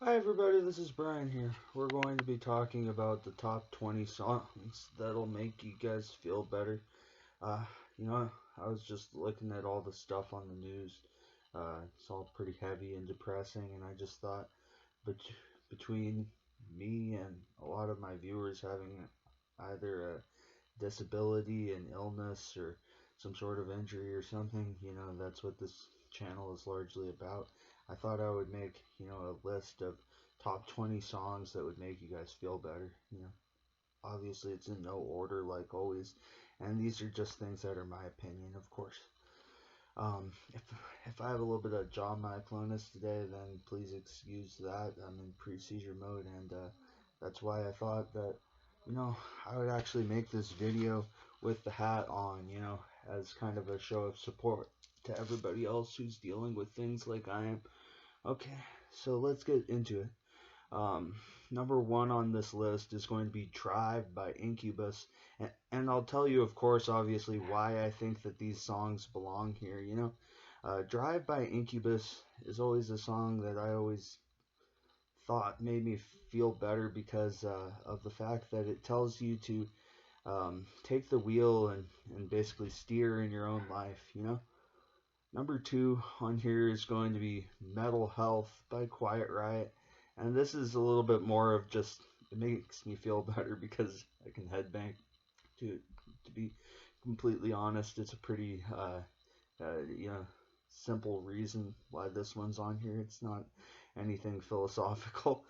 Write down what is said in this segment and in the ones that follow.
Hi everybody, this is Brian here. We're going to be talking about the top 20 songs that'll make you guys feel better. Uh, you know, I was just looking at all the stuff on the news. It's all pretty heavy and depressing, and I just thought, but between me and a lot of my viewers having either a disability, an illness, or some sort of injury or something, that's what this channel is largely about. I thought I would make, a list of top 20 songs that would make you guys feel better. Obviously it's in no order like always, and these are just things that are my opinion, of course. If I have a little bit of jaw myoclonus today, then please excuse that. I'm in pre-seizure mode, and that's why I thought that, I would actually make this video with the hat on, as kind of a show of support to everybody else who's dealing with things like I am. Okay, so let's get into it. Um, Number one on this list is going to be Drive by Incubus. And I'll tell you, of course, obviously, why I think that these songs belong here. Drive by Incubus is always a song that I always thought made me feel better because of the fact that it tells you to take the wheel and basically steer in your own life. Number two on here is going to be Metal Health by Quiet Riot. And this is a little bit more of just, it makes me feel better because I can headbang. To be completely honest, it's a pretty, you know, simple reason why this one's on here. It's not anything philosophical.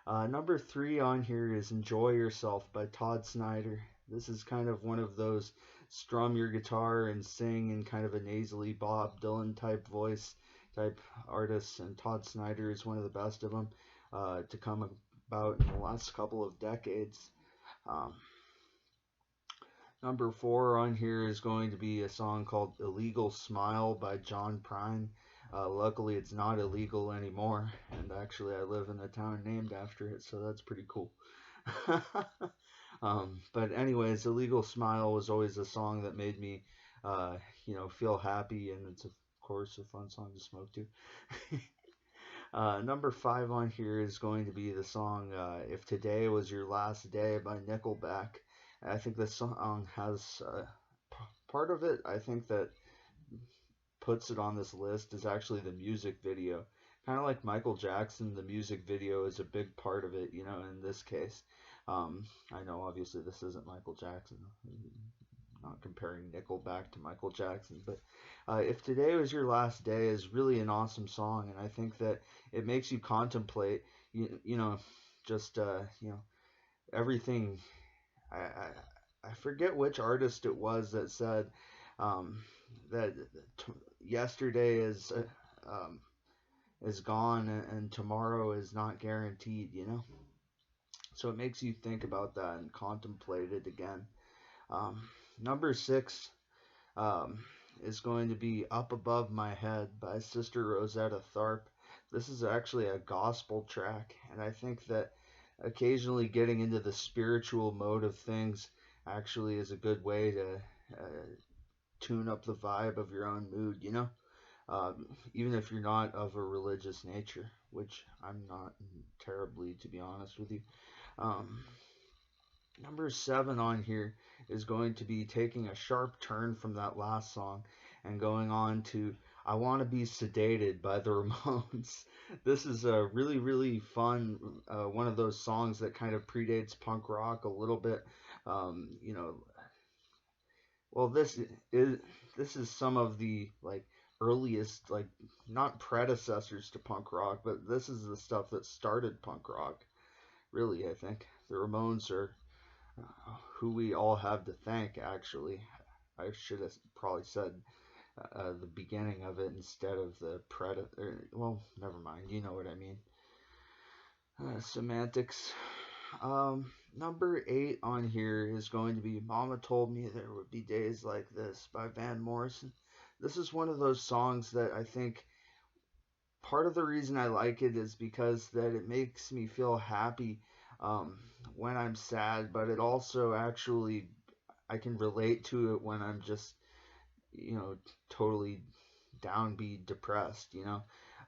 Number three on here is Enjoy Yourself by Todd Snyder. This is kind of one of those strum your guitar and sing in kind of a nasally Bob Dylan type voice type artists, and Todd Snyder is one of the best of them to come about in the last couple of decades. Um, Number four on here is going to be a song called Illegal Smile by John Prine. Luckily, it's not illegal anymore, and actually, I live in a town named after it, so that's pretty cool. But anyways, Illegal Smile was always a song that made me, feel happy, and it's of course a fun song to smoke to. Number five on here is going to be the song "If Today Was Your Last Day" by Nickelback. I think this song has part of it. I think that puts it on this list is actually the music video. Kind of like Michael Jackson, the music video is a big part of it, in this case. I know obviously this isn't Michael Jackson. I'm not comparing Nickelback to Michael Jackson, but If Today Was Your Last Day is really an awesome song, and I think that it makes you contemplate, just, everything. I forget which artist it was that said um, that yesterday is gone and tomorrow is not guaranteed. So it makes you think about that and contemplate it again. Um, Number six um, is going to be Up Above My Head by Sister Rosetta Tharpe. This is actually a gospel track, and I think that occasionally getting into the spiritual mode of things actually is a good way to tune up the vibe of your own mood. Even if you're not of a religious nature, which I'm not terribly, to be honest with you. Um, Number seven on here is going to be taking a sharp turn from that last song and going on to I Want to Be Sedated by the Ramones. This is a really, really fun one of those songs that kind of predates punk rock a little bit. You know, well, this is some of the like earliest, like, not predecessors to punk rock, but this is the stuff that started punk rock. Really, I think the Ramones are who we all have to thank, actually. I should have probably said the beginning of it instead of the predator. Well, never mind. You know what I mean. Semantics. Number eight on here is going to be Mama Told Me There Would Be Days Like This by Van Morrison. This is one of those songs that I think part of the reason I like it is because that it makes me feel happy um, when I'm sad, but it also actually I can relate to it when I'm just totally downbeat, depressed.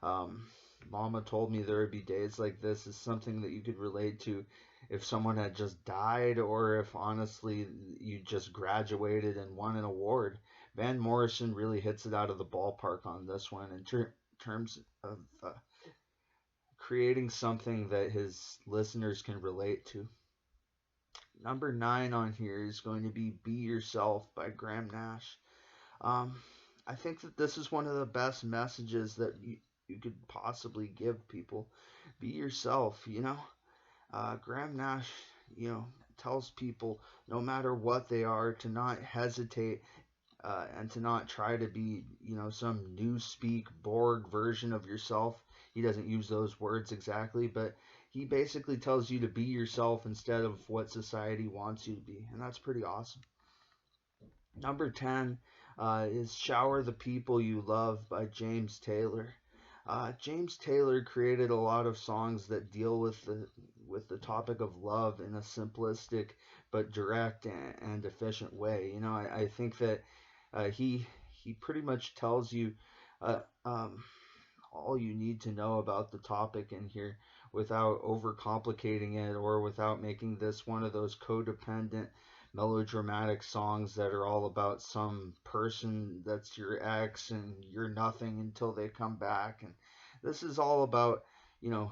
Um, Mama told me there would be days like this is something that you could relate to if someone had just died or if honestly you just graduated and won an award. Van Morrison really hits it out of the ballpark on this one in terms of creating something that his listeners can relate to. Number 9 on here is going to be Yourself by Graham Nash. Um, I think that this is one of the best messages that you could possibly give people. Be yourself, you know. Graham Nash, you know, tells people no matter what they are to not hesitate and to not try to be, you know, some newspeak Borg version of yourself. He doesn't use those words exactly, but he basically tells you to be yourself instead of what society wants you to be, and that's pretty awesome. Number 10 is Shower the People You Love by James Taylor. James Taylor created a lot of songs that deal with the topic of love in a simplistic but direct and efficient way. You know, I think that he pretty much tells you uh, um, all you need to know about the topic in here without overcomplicating it or without making this one of those codependent melodramatic songs that are all about some person that's your ex and you're nothing until they come back. And this is all about, you know,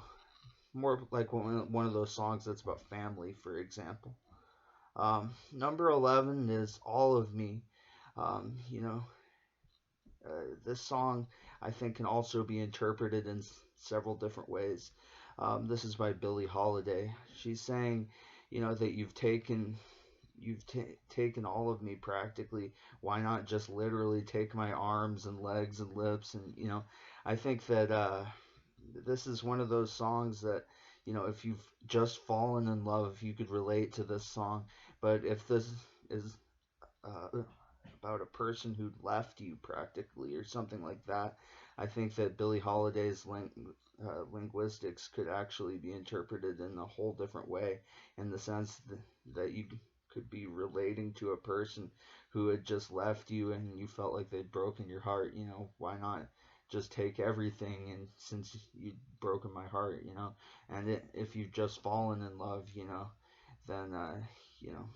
more like one of those songs that's about family, for example. Number 11 is All of Me. You know, this song I think can also be interpreted in several different ways. This is by Billie Holiday. She's saying, you know, that taken all of me practically. Why not just literally take my arms and legs and lips? And you know, I think that this is one of those songs that, you know, if you've just fallen in love, you could relate to this song. But if this is about a person who left you practically or something like that, I think that Billie Holiday's linguistics could actually be interpreted in a whole different way, in the sense that you could be relating to a person who had just left you and you felt like they'd broken your heart. You know, why not just take everything, and since you'd broken my heart, you know, and if you've just fallen in love, you know, then you know,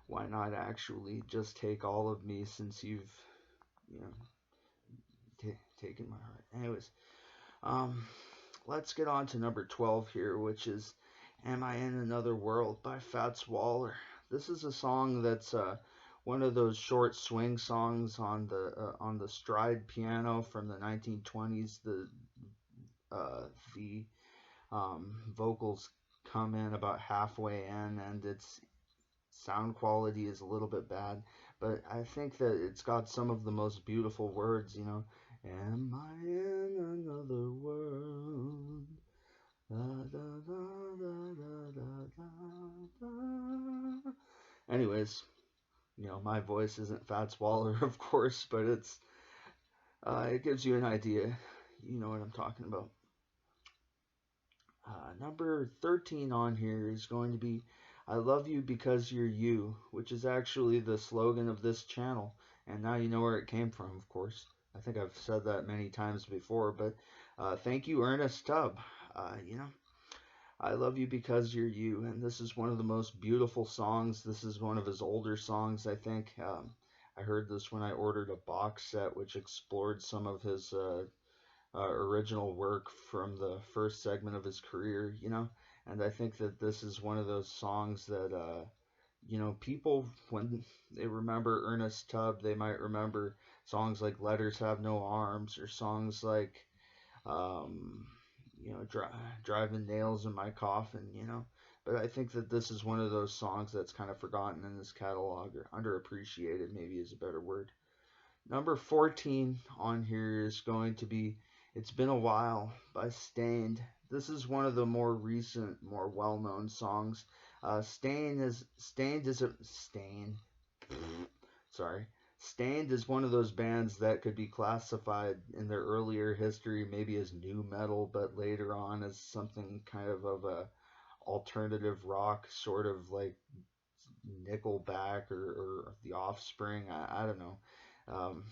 why not actually just take all of me, since you've, you know, taken my heart. Anyways, um, let's get on to number 12 here, which is Am I in Another World by Fats Waller. This is a song that's one of those short swing songs on the stride piano from the 1920s. The vocals come in about halfway in, and its sound quality is a little bit bad, but I think that it's got some of the most beautiful words, you know. Am I in another world? Da, da, da, da, da, da, da. Anyways, you know, my voice isn't Fats Waller, of course, but it gives you an idea. You know what I'm talking about. Number 13 on here is going to be I Love You Because You're You, which is actually the slogan of this channel. And now you know where it came from, of course. I think I've said that many times before, but thank you, Ernest Tubb. You know, I Love You Because You're You. And this is one of the most beautiful songs. This is one of his older songs, I think. I heard this when I ordered a box set, which explored some of his original work from the first segment of his career, you know. And I think that this is one of those songs that, you know, people, when they remember Ernest Tubb, they might remember songs like Letters Have No Arms, or songs like, um, you know, Driving Nails in My Coffin, you know. But I think that this is one of those songs that's kind of forgotten in this catalog, or underappreciated, maybe is a better word. Number 14 on here is going to be It's Been a While by Staind. This is one of the more recent, more well-known songs. Staind is sorry. Staind is one of those bands that could be classified in their earlier history maybe as new metal, but later on as something kind of a alternative rock, sort of like Nickelback or The Offspring. I don't know. Um,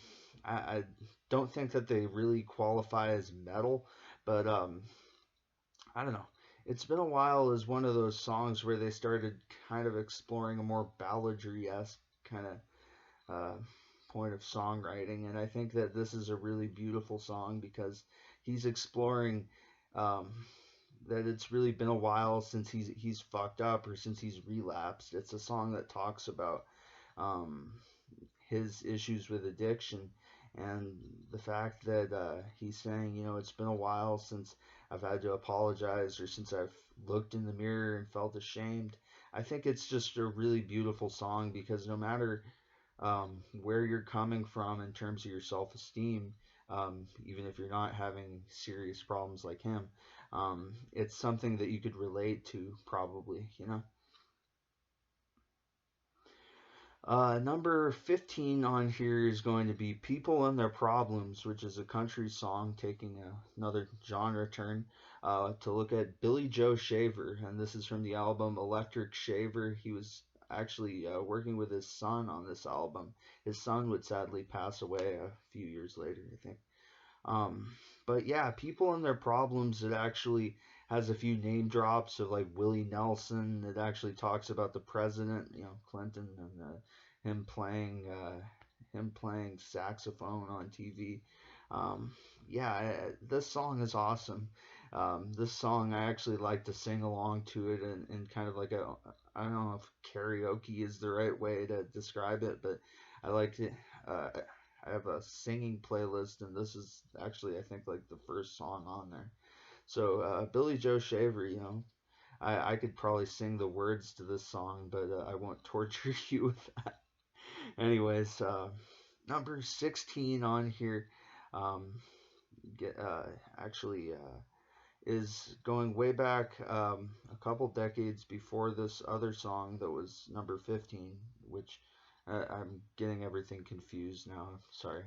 I don't think that they really qualify as metal, but I don't know. It's been a while as one of those songs where they started kind of exploring a more balladry esque kind of uh, point of songwriting, and I think that this is a really beautiful song because he's exploring um, that it's really been a while since he's fucked up or since he's relapsed. It's a song that talks about um, his issues with addiction and the fact that he's saying, you know, it's been a while since I've had to apologize or since I've looked in the mirror and felt ashamed. I think it's just a really beautiful song because no matter where you're coming from in terms of your self esteem, even if you're not having serious problems like him, it's something that you could relate to, probably, you know. Number 15 on here is going to be People and Their Problems, which is a country song taking another genre turn to look at Billy Joe Shaver. And this is from the album Electric Shaver. He was actually working with his son on this album. His son would sadly pass away a few years later, I think. Um, but yeah, People and Their Problems, it actually has a few name drops of like Willie Nelson. It actually talks about the president, you know, Clinton, and him playing him playing saxophone on TV. Um, yeah, this song is awesome. This song I actually like to sing along to it in kind of like a, I don't know if karaoke is the right way to describe it, but I like to. Uh, I have a singing playlist, and this is actually, I think, like the first song on there. So, Billy Joe Shaver, you know, I could probably sing the words to this song, but I won't torture you with that. Anyways, number 16 on here, um, get, actually, is going way back a couple decades before this other song that was number 15, which I'm getting everything confused now. Sorry.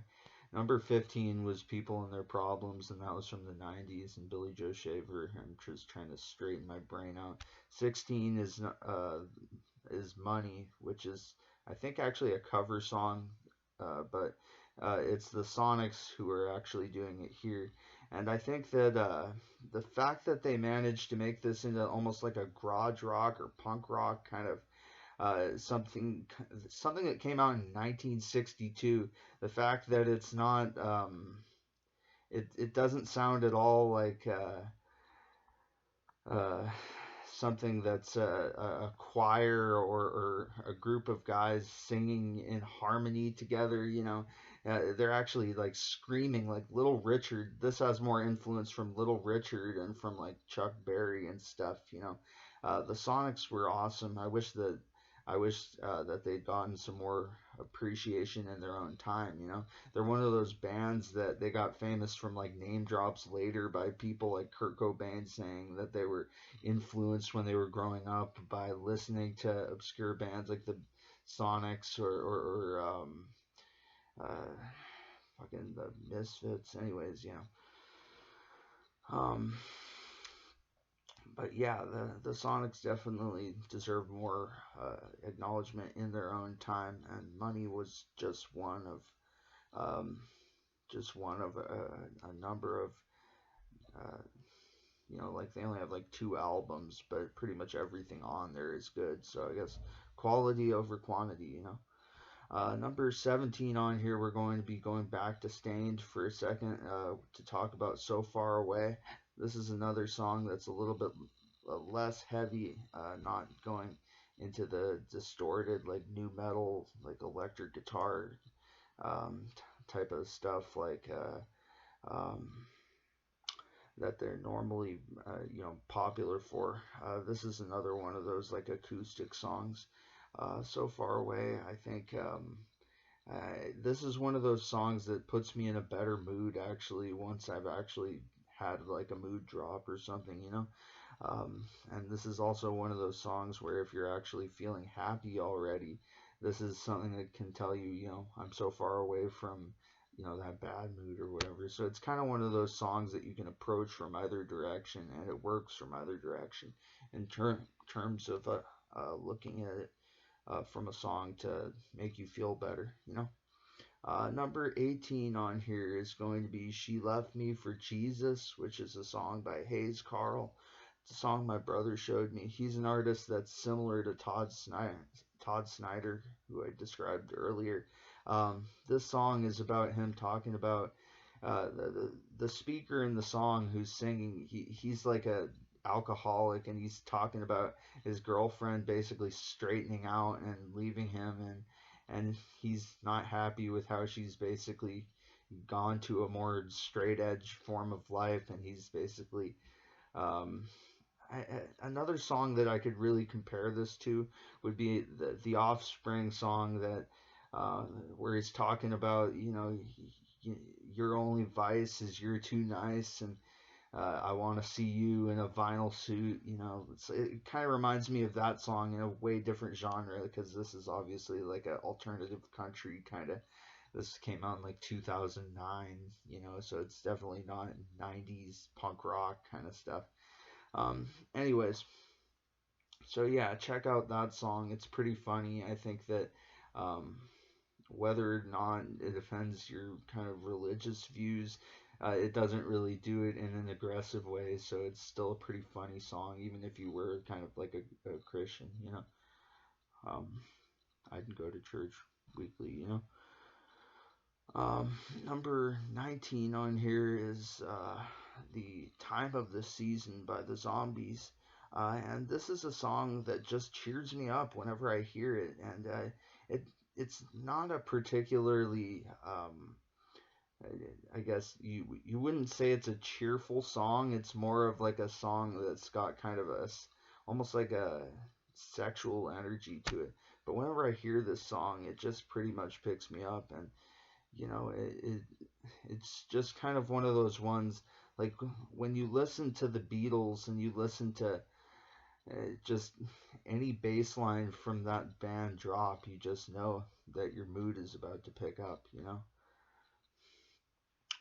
Number 15 was People and Their Problems, and that was from the 90s, and Billy Joe Shaver. I'm just trying to straighten my brain out. 16 is Money, which is, I think, actually a cover song, but it's the Sonics who are actually doing it here. And I think that the fact that they managed to make this into almost like a garage rock or punk rock kind of something that came out in 1962. The fact that it's not it doesn't sound at all like uh, something that's a choir or a group of guys singing in harmony together. You know, they're actually like screaming like Little Richard. This has more influence from Little Richard and from like Chuck Berry and stuff. You know, the Sonics were awesome. I wish that they'd gotten some more appreciation in their own time. You know, they're one of those bands that they got famous from like name drops later by people like Kurt Cobain saying that they were influenced when they were growing up by listening to obscure bands like the Sonics or uh, fucking the Misfits. Anyways, you know. But yeah, the Sonics definitely deserve more acknowledgement in their own time, and Money was um, just one of a number of uh, you know, like they only have like two albums, but pretty much everything on there is good. So I guess quality over quantity, you know. Number 17 on here, we're going to be going back to Stained for a second to talk about So Far Away. This is another song that's a little bit less heavy, not going into the distorted, like new metal, like electric guitar type of stuff, like that they're normally, you know, popular for. This is another one of those like acoustic songs. So Far Away, I think this is one of those songs that puts me in a better mood actually once I've actually had like a mood drop or something, you know. And this is also one of those songs where if you're actually feeling happy already, this is something that can tell you, you know, I'm so far away from, you know, that bad mood or whatever. So it's kind of one of those songs that you can approach from either direction, and it works from either direction in terms of looking at it from a song to make you feel better, you know. Number 18 on here is going to be She Left Me for Jesus, which is a song by Hayes Carll. It's a song my brother showed me. He's an artist that's similar to Todd Snyder, who I described earlier. This song is about him talking about the speaker in the song who's singing. He's like a alcoholic, and he's talking about his girlfriend basically straightening out and leaving him, and he's not happy with how she's basically gone to a more straight edge form of life, and he's basically um, another song that I could really compare this to would be the Offspring song that where he's talking about, your only vice is you're too nice, and I want to see you in a vinyl suit. It kind of reminds me of that song in a way different genre, because this is obviously like an alternative country kind of. This came out in like 2009, so it's definitely not 90s punk rock kind of stuff. Anyways, so yeah, check out that song. It's pretty funny. I think that um, whether or not it offends your kind of religious views, it doesn't really do it in an aggressive way. So it's still a pretty funny song, even if you were kind of like a Christian. Um, I'd go to church weekly. Number 19 on here is The Time of the Season by the Zombies. And this is a song that just cheers me up whenever I hear it. And it's not a particularly, I guess you wouldn't say it's a cheerful song. It's more of like a song that's got kind of almost like a sexual energy to it. But whenever I hear this song, it just pretty much picks me up, and it's just kind of one of those ones, like when you listen to the Beatles and you listen to just any bass line from that band drop, you just know that your mood is about to pick up.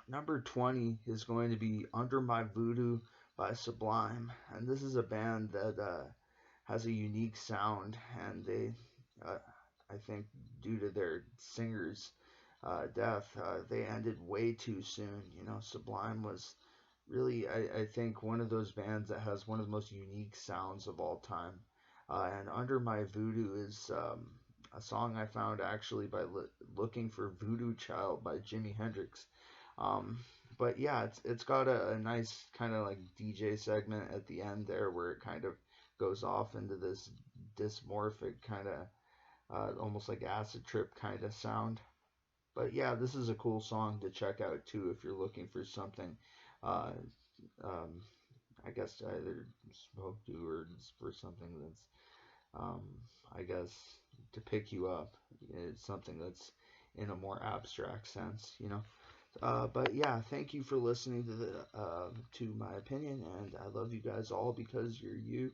Number 20 is going to be Under My Voodoo by Sublime, and this is a band that has a unique sound, and they, uh, I think, due to their singer's death, they ended way too soon. Sublime was really, I think, one of those bands that has one of the most unique sounds of all time. And Under My Voodoo is a song I found actually by looking for Voodoo Child by Jimi Hendrix. Um, but yeah, it's got a nice kind of like DJ segment at the end there where it kind of goes off into this dysmorphic kind of almost like acid trip kind of sound. But yeah, this is a cool song to check out too if you're looking for something, uh, um, I guess either smoke to or for something that's, um, I guess, to pick you up. It's something that's in a more abstract sense. But yeah, thank you for listening to my opinion, and I love you guys all because you're you,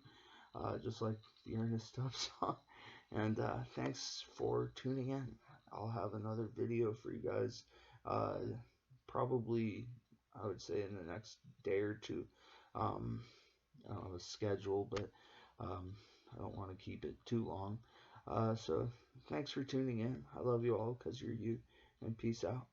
just like the Ernest Stubbs song. And thanks for tuning in. I'll have another video for you guys, uh, probably, I would say, in the next day or two. Um, I don't have a schedule, but um, I don't want to keep it too long. So thanks for tuning in. I love you all because you're you, and peace out.